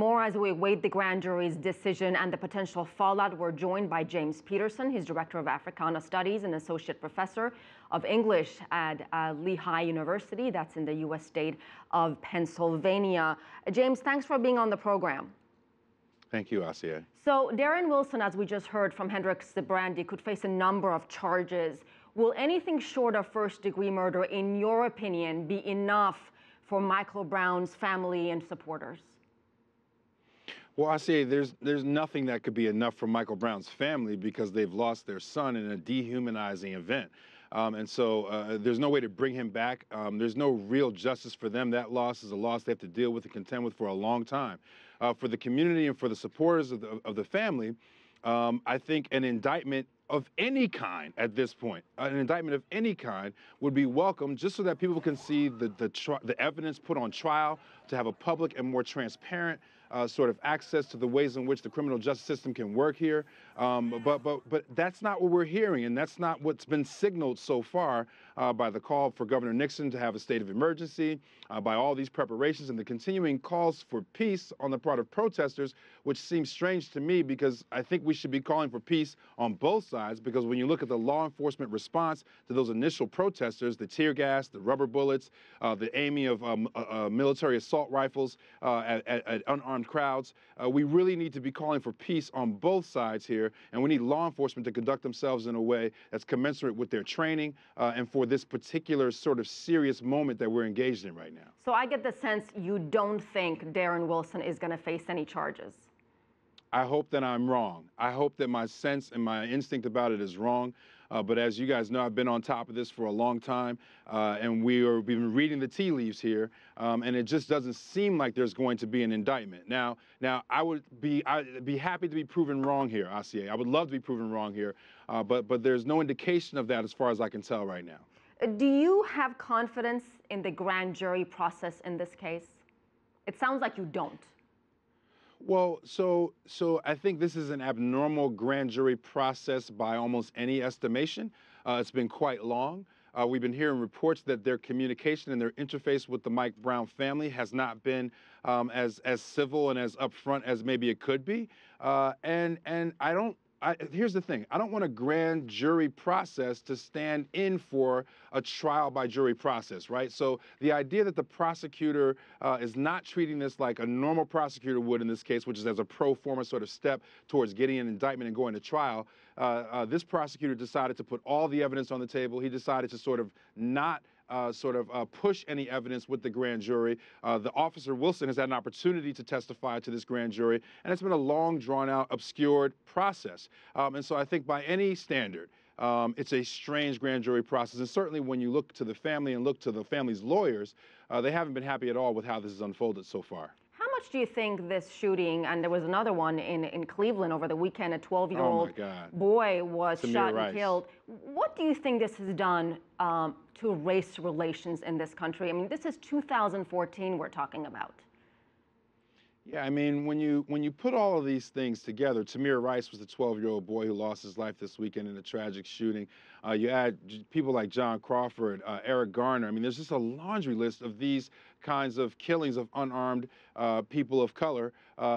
More as we await the grand jury's decision and the potential fallout, we're joined by James Peterson. He's Director of Africana Studies and Associate Professor of English at Lehigh University. That's in the U.S. state of Pennsylvania. James, thanks for being on the program. Thank you, Asiya. So Darren Wilson, as we just heard from Hendrik Sybrandy, could face a number of charges. Will anything short of first-degree murder, in your opinion, be enough for Michael Brown's family and supporters? Well, I say there's nothing that could be enough for Michael Brown's family because they've lost their son in a dehumanizing event. And so there's no way to bring him back. There's no real justice for them. That loss is a loss they have to deal with and contend with for a long time. For the community and for the supporters of the family, I think an indictment of any kind at this point, an indictment of any kind would be welcome just so that people can see the evidence put on trial, to have a public and more transparent sort of access to the ways in which the criminal justice system can work here. But that's not what we're hearing, and that's not what's been signaled so far by the call for Governor Nixon to have a state of emergency, by all these preparations and the continuing calls for peace on the part of protesters, which seems strange to me because I think we should be calling for peace on both sides, because when you look at the law enforcement response to those initial protesters, the tear gas, the rubber bullets, the aiming of military assault rifles at unarmed crowds, we really need to be calling for peace on both sides here, and we need law enforcement to conduct themselves in a way that's commensurate with their training and for this particular sort of serious moment that we're engaged in right now. So I get the sense you don't think Darren Wilson is going to face any charges. I hope that I'm wrong. I hope that my sense and my instinct about it is wrong. But as you guys know, I've been on top of this for a long time, and we've been reading the tea leaves here, and it just doesn't seem like there's going to be an indictment. Now, I'd be happy to be proven wrong here, Asiya. I would love to be proven wrong here, but there's no indication of that as far as I can tell right now. Do you have confidence in the grand jury process in this case? It sounds like you don't. Well, so I think this is an abnormal grand jury process by almost any estimation. It's been quite long. We've been hearing reports that their communication and their interface with the Mike Brown family has not been as civil and as upfront as maybe it could be. And here's the thing. I don't want a grand jury process to stand in for a trial by jury process, right? So the idea that the prosecutor is not treating this like a normal prosecutor would in this case, which is as a pro forma sort of step towards getting an indictment and going to trial, this prosecutor decided to put all the evidence on the table. He decided to sort of not push any evidence with the grand jury. The officer Wilson has had an opportunity to testify to this grand jury, and it's been a long, drawn-out, obscured process. And so I think by any standard, it's a strange grand jury process. And certainly when you look to the family and look to the family's lawyers, they haven't been happy at all with how this has unfolded so far. How much do you think this shooting, and there was another one in Cleveland over the weekend, a 12-year-old boy was shot and killed. What do you think this has done to race relations in this country? I mean, this is 2014 we're talking about. Yeah, I mean, when you put all of these things together, Tamir Rice was the 12-year-old boy who lost his life this weekend in a tragic shooting. You add people like John Crawford, Eric Garner. I mean, there's just a laundry list of these kinds of killings of unarmed people of color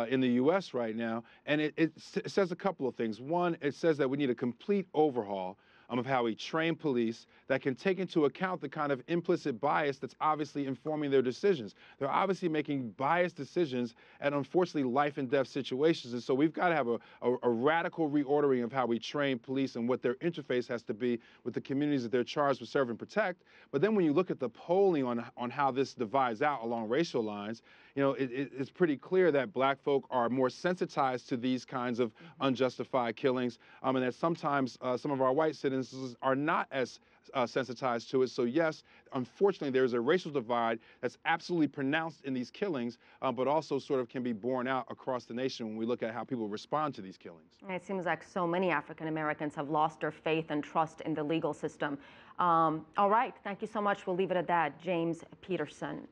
in the U.S. right now. And it says a couple of things. One, it says that we need a complete overhaul of how we train police that can take into account the kind of implicit bias that's obviously informing their decisions. They're obviously making biased decisions at, unfortunately, life and death situations. And so we've got to have a radical reordering of how we train police and what their interface has to be with the communities that they're charged with serve and protect. But then when you look at the polling on how this divides out along racial lines, you know, it's pretty clear that black folk are more sensitized to these kinds of unjustified killings, and that sometimes some of our white citizens are not as sensitized to it. So yes, unfortunately, there's a racial divide that's absolutely pronounced in these killings, but also sort of can be borne out across the nation when we look at how people respond to these killings. It seems like so many African Americans have lost their faith and trust in the legal system. All right, thank you so much. We'll leave it at that. James Peterson.